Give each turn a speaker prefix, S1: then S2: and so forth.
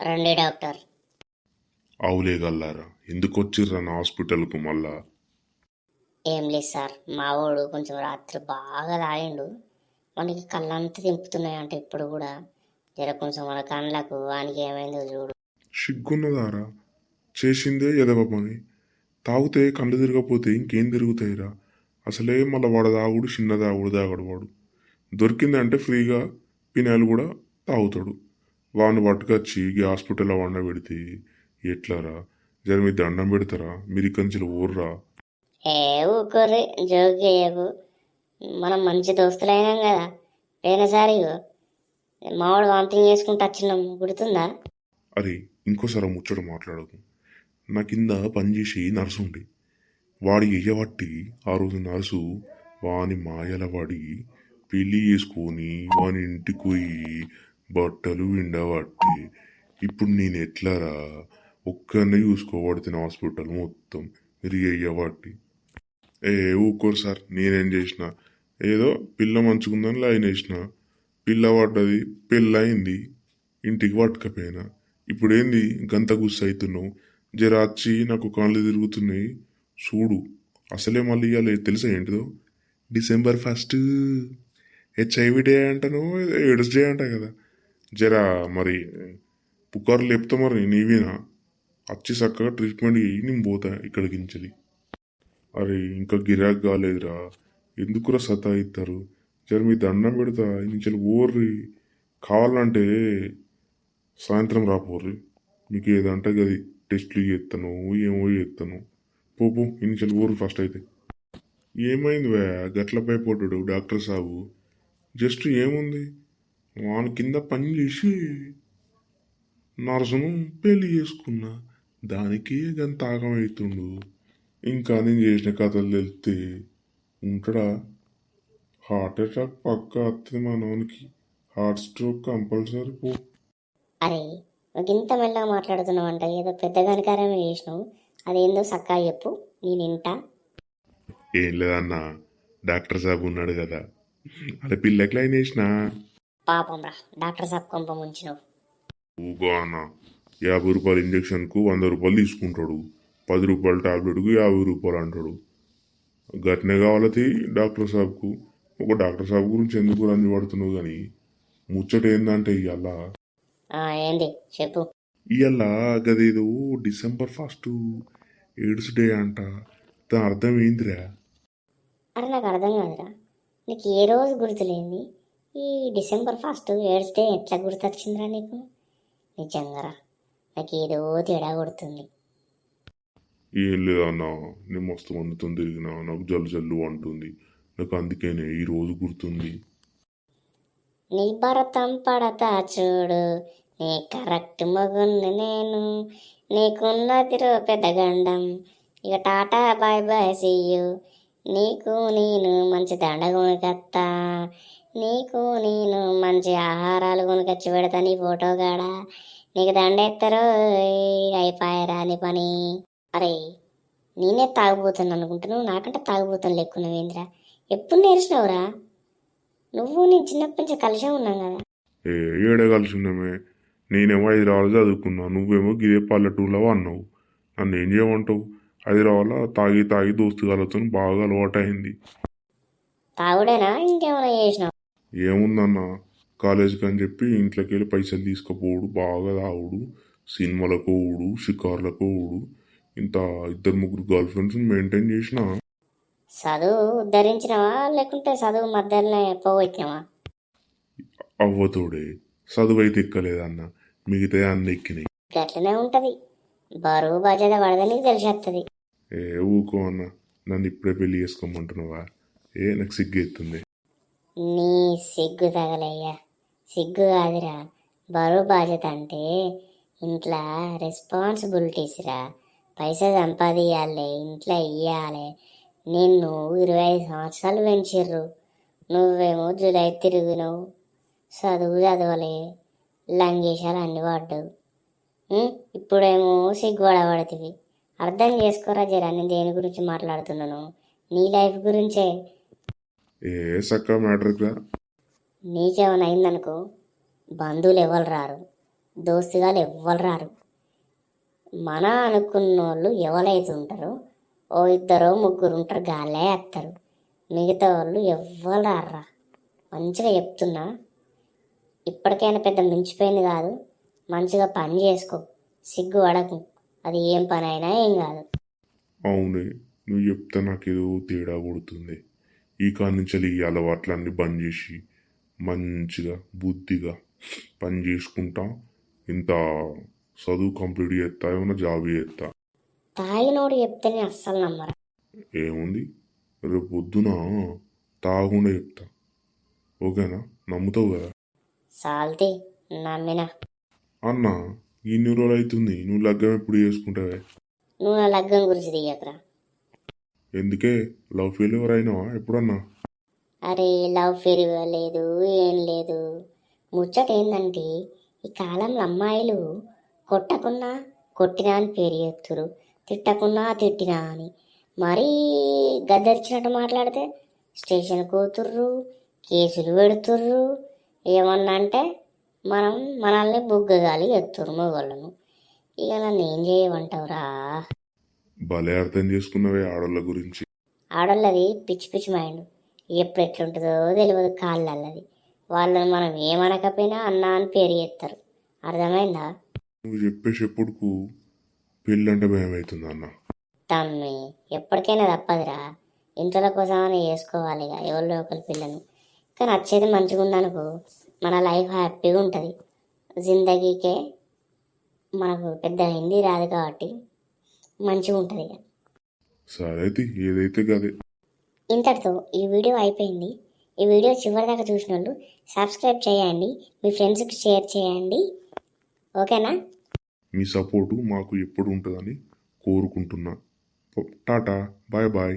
S1: రండి డాక్టర్.
S2: అవులే గల్లారా, ఎందుకు వచ్చిర్రా నా హాస్పిటల్కు మళ్ళా?
S1: ఏం లేదు సార్, మావోడు కొంచెం రాత్రి బాగా తాగిండు. మనకి కళ్ళంతా తింపుతున్నాయంట ఇప్పుడు కూడా. జర కొంచెం మన కళ్ళకు వానికి ఏమైందో చూడు.
S2: సిగ్గున్నదారా? చేసిందే ఎదవ పని. తాగితే కళ్ళు తిరగపోతే ఇంకేం తిరుగుతాయిరా? అసలే మళ్ళా వాడు తాగుడు చిన్న తాగడు వాడు. దొరికిందంటే ఫ్రీగా పినాయిల్ కూడా తాగుతాడు. వాడిని పట్టుకొచ్చి ఈ హాస్పిటల్లో వండబెడితే ఎట్లారా? జర మీ దండం పెడతారా? మీరు ఇక్కడి నుంచి ఊర్రా.
S1: ఏ ఊరుకోర్రి, జోక్ చేయకు. మనం మంచి దోస్తులైనాం కదా. పోయినసారి మావాడు వాంతింగ్ చేసుకుంటూ వచ్చినాం, గుర్తుందా?
S2: అరే, ఇంకోసారి ముచ్చట మాట్లాడకు. నా కింద పనిచేసి నర్సు ఉండి వాడి ఎయ్యబట్టి ఆ రోజు నర్సు వాని మాయల పడి పెళ్లి చేసుకొని వాని ఇంటికి పోయి బట్టలు విండబట్టి ఇప్పుడు నేను ఎట్లారా? ఒక్కరినే చూసుకోబడుతున్న హాస్పిటల్ మొత్తం మీరు ఎయ్యబట్టి. ఊరుకోరు సార్, నేనేం చేసిన? ఏదో పిల్ల మంచుకుందని లైన్ వేసిన, పిల్ల పడ్డది, పెళ్ళయింది, ఇంటికి పట్టుకపోయినా. ఇప్పుడేంది గంత గుస్సు అవుతున్నావు? జర వచ్చి నాకు కాళ్ళు తిరుగుతున్నాయి చూడు. అసలే మళ్ళీ ఇవాళ తెలుసా ఏంటిదో? December 1 HIV డే అంటను, ఎయిడ్స్ డే అంట కదా. జర మరి పుకార్లు లేపుతా మరి నీవేనా? వచ్చి చక్కగా ట్రీట్మెంట్ చేయి, నేను పోతా ఇక్కడికి నుంచి. అరే, ఇంకా గిరాక్ కాలేదురా, ఎందుకురా సతాయిస్తారు? జర మీ దండం పెడతా నుంచి ఓర్రి. కావాలంటే సాయంత్రం రాపోర్రి, మీకు ఏదంటే గది టెస్ట్లు చేస్తాను, ఏమో చేస్తాను. పో ఇనిషియల్ ఊరు ఫస్ట్ అయితే. ఏమైంది వే గట్ల భయపడ్డాడు డాక్టర్ సాబు? జస్ట్ ఏముంది, వాని కింద పని చేసి నర్సును పెళ్లి చేసుకున్నా, దానికి గంత ఆగమవుతుండు. ఇంకా నేను చేసిన కథలు తెలిస్తే ఉంటాడా? హార్ట్ అటాక్ పక్క వస్తుంది మనోనికి, హార్ట్ స్ట్రోక్ కంపల్సరీ. పో.
S1: అరే, ఒక ఇంత మెల్లగా మాట్లాడుతున్నావంట, ఏదో పెద్ద గణకారమే చేసినావు. అదేందో సక్కా చెప్పు, నేను వింటా.
S2: ఏం లేదన్నా, డాక్టర్ సాబ్ ఉన్నాడు కదా, అలా పిల్లకి లైన్ వేసిన.
S1: పాపం రా, డాక్టర్ సాబ్ కొంప ముంచినావు.
S2: ఊగో అన్న, 50 రూపాయల ఇంజక్షన్కు 100 రూపాయలు తీసుకుంటాడు, 10 రూపాయల టాబ్లెట్కు 50 రూపాయలు అంటాడు. గట్నే కావాలది డాక్టర్ సాబ్కు. ఒక డాక్టర్ సాబ్ గురించి ఎందుకు రంది పడుతున్నావు కానీ, ముచ్చట ఏందంటే
S1: ఏంది చెప్పు.
S2: ఇవాళ గదేదో December 1 ఎయిడ్స్ డే అంట. దాని అర్థం ఏందిరా?
S1: అరే నాకు అర్థం కాదురా, నీకు ఏ రోజు గుర్తులేంది? ఈ December 1 ఎయిడ్స్ డే ఎట్లా గుర్తొచ్చిందిరా నీకు? నిజంగా నాకు ఏదో తేడా కొడుతుంది.
S2: ఏం లేదన్నా, నేను మస్తు మందితో తిరిగినా, నాకు జల్లు అంటుంది. నాకు అందుకేనే ఈ రోజు గుర్తుంది.
S1: నీ భరతం పడతా చూడు, నీ కరెక్ట్ మగున్ని నేను, నీకున్నది రో పెద్ద గండం. ఇక టాటా బాయ్ బాయ్ సీయు. నీకు నేను మంచి దండ కొనుకత్తా, నీకు నేను మంచి ఆహారాలు కొనుకొచ్చి పెడతా. నీ ఫోటో కాడ నీకు దండెత్తరో అయిపోయారా నీ పని. అరే, నేనే తాగుపోతాను అనుకుంటున్నావు, నాకంటే తాగుపోతాను లెక్కున్నావేంద్రా? ఎప్పుడు నేర్చినావురా? నువ్వు నేను చిన్నప్పటి నుంచి కలిసే ఉన్నాం కదా.
S2: ఏడే కలిసి ఉన్నామే. నేనేమో 5 చదువుకున్నా, నువ్వేమో గిదే పల్లెటూరులో అన్నావు. నన్ను ఏం చేయమంటావు? 5 తాగి తాగి దోస్తుగాలతో బాగా అలవాటైంది.
S1: తాగుడేనా ఇంకేమైనా చేసినావు?
S2: ఏముందన్న, కాలేజీకి అని చెప్పి ఇంట్లోకి వెళ్ళి పైసలు తీసుకుపోవుడు, బాగా తాగుడు, సినిమాలకు ఊడు, షికార్లకు ఊడు, ఇంత 2-3 గర్ల్ ఫ్రెండ్స్ మెయింటైన్ చేసిన.
S1: చదువు ఉద్ధరించినవా లేకుంటే చదువు మధ్యలోనే పోగొట్టినవా?
S2: అవ్వతోడే చదువు అయితే ఎక్కలేదన్న, మిగతా అన్ని ఎక్కినాయి.
S1: గట్లనే ఉంటది, బరువు బాధ్యత పడదని తెలిసేస్తుంది.
S2: ఊకో అన్న, నన్ను ఇప్పుడే పెళ్లి చేసుకోమంటున్నావా? నాకు సిగ్గెత్తుంది.
S1: నీ సిగ్గు తగలయ్యా, సిగ్గు కాదురా, బరువు బాధ్యత అంటే ఇంట్లో రెస్పాన్సిబిలిటీస్ రా. పైసా సంపాదించాలి, ఇంట్లో ఇయ్యాలి. నిన్ను 25 సంవత్సరాలు పెంచిర్రు, నువ్వేమో జూలై తిరిగినవు, చదువు చదవలే, లంగేశాలు అన్ని పడ్డావు. ఇప్పుడేమో సిగ్గుపడబడుతుంది. అర్థం చేసుకోరా జరా, నేను దేని గురించి మాట్లాడుతున్నాను? నీ లైఫ్ గురించే.
S2: సక్క మ్యాటర్గా
S1: నీకేమైనా అయిందనుకో, బంధువులు ఎవరు రారు, దోస్తుగాలు ఎవ్వరు రారు. మన అనుకున్న వాళ్ళు ఎవరైతే ఉంటారో ఓ ఇద్దరు ముగ్గురు ఉంటారు, గాలే వేస్తారు. మిగతా వాళ్ళు ఎవ్వరు రారా. మంచిగా చెప్తున్నా, ఇప్పటికైనా పెద్ద మించిపోయింది కాదు. మంచిగా పని చేసుకో, సిగ్గు పడకు. అది ఏం పని అయినా ఏం కాదు.
S2: అవునే, నువ్వు చెప్తే నాకేదో తేడా కొడుతుంది. ఈ కాడి నుంచి ఈ అలవాట్లన్నీ బంద్ చేసి మంచిగా బుద్ధిగా పని చేసుకుంటా. ఇంత చదువు కంప్లీట్ చేస్తా, ఏమైనా జాబ్ చేస్తా.
S1: తాగినోడు చెప్తేనే అస్సలు నమ్మరు.
S2: ఏముంది, రేపు పొద్దున తాగకుండా చెప్తా. ఓకేనా? నమ్ముతావు కదా?
S1: సాల్తీ నమ్మినా.
S2: అన్న, ఇన్ని రోజులు అవుతుంది, నువ్వు లగ్గం ఎప్పుడు చేసుకుంటావే?
S1: నువ్వు నా లగ్గం గురించి దిగకరా.
S2: ఎందుకే, లవ్ ఫెయిల్యూర్ అయినావా ఎప్పుడన్నా?
S1: అరే లవ్ ఫెయిల్యూర్ లేదు, ఏం లేదు. ముచ్చట ఏందంటే ఈ కాలంలో అమ్మాయిలు కొట్టకున్నా కొట్టినా అని పేరు చేస్తురు, తిట్టకున్నా తిట్టినా అని. మరీ గద్దరిచ్చినట్టు మాట్లాడితే స్టేషన్ పోతుర్రు, కేసులు పెడుతుర్రు. ఏమన్నా అంటే మనల్ని బుగ్గగాలి ఎత్తురు మొగోళ్ళను. ఇక నన్ను ఏం చేయమంటావురా?
S2: భలే అర్థం చేసుకున్నవే ఆడోళ్ళ గురించి.
S1: ఆడోళ్ళది పిచ్చి పిచ్చి మైండ్, ఎప్పుడు ఎట్లుంటుందో తెలియదు. కాళ్ళది వాళ్ళని మనం ఏమనకపోయినా అన్నా అని పేరు చేస్తారు. అర్థమైందా?
S2: నువ్వు చెప్పే చెప్పుడుకు పెళ్ళంటే భయం అవుతుంది అన్న.
S1: తమ్మి ఎప్పటికైనా తప్పదురా. ఇంట్లో కోసమని చేసుకోవాలి ఇక ఎవరిలో ఒకరి పిల్లను. కానీ వచ్చేది మంచిగా ఉందనుకో, మన లైఫ్ హ్యాపీగా ఉంటుంది. జిందగీకే మనకు పెద్ద హిందీ రాదు కాబట్టి మంచిగా ఉంటుంది ఇక.
S2: సరే అయితే ఏదైతే గదే.
S1: ఇంతటితో ఈ వీడియో అయిపోయింది. ఈ వీడియో చివరి దాకా చూసిన వాళ్ళు సబ్స్క్రైబ్ చేయండి, మీ ఫ్రెండ్స్కి షేర్ చేయండి. ఓకేనా?
S2: మీ సపోర్టు మాకు ఎప్పుడు ఉంటుందని కోరుకుంటున్నా. Tata, bye bye.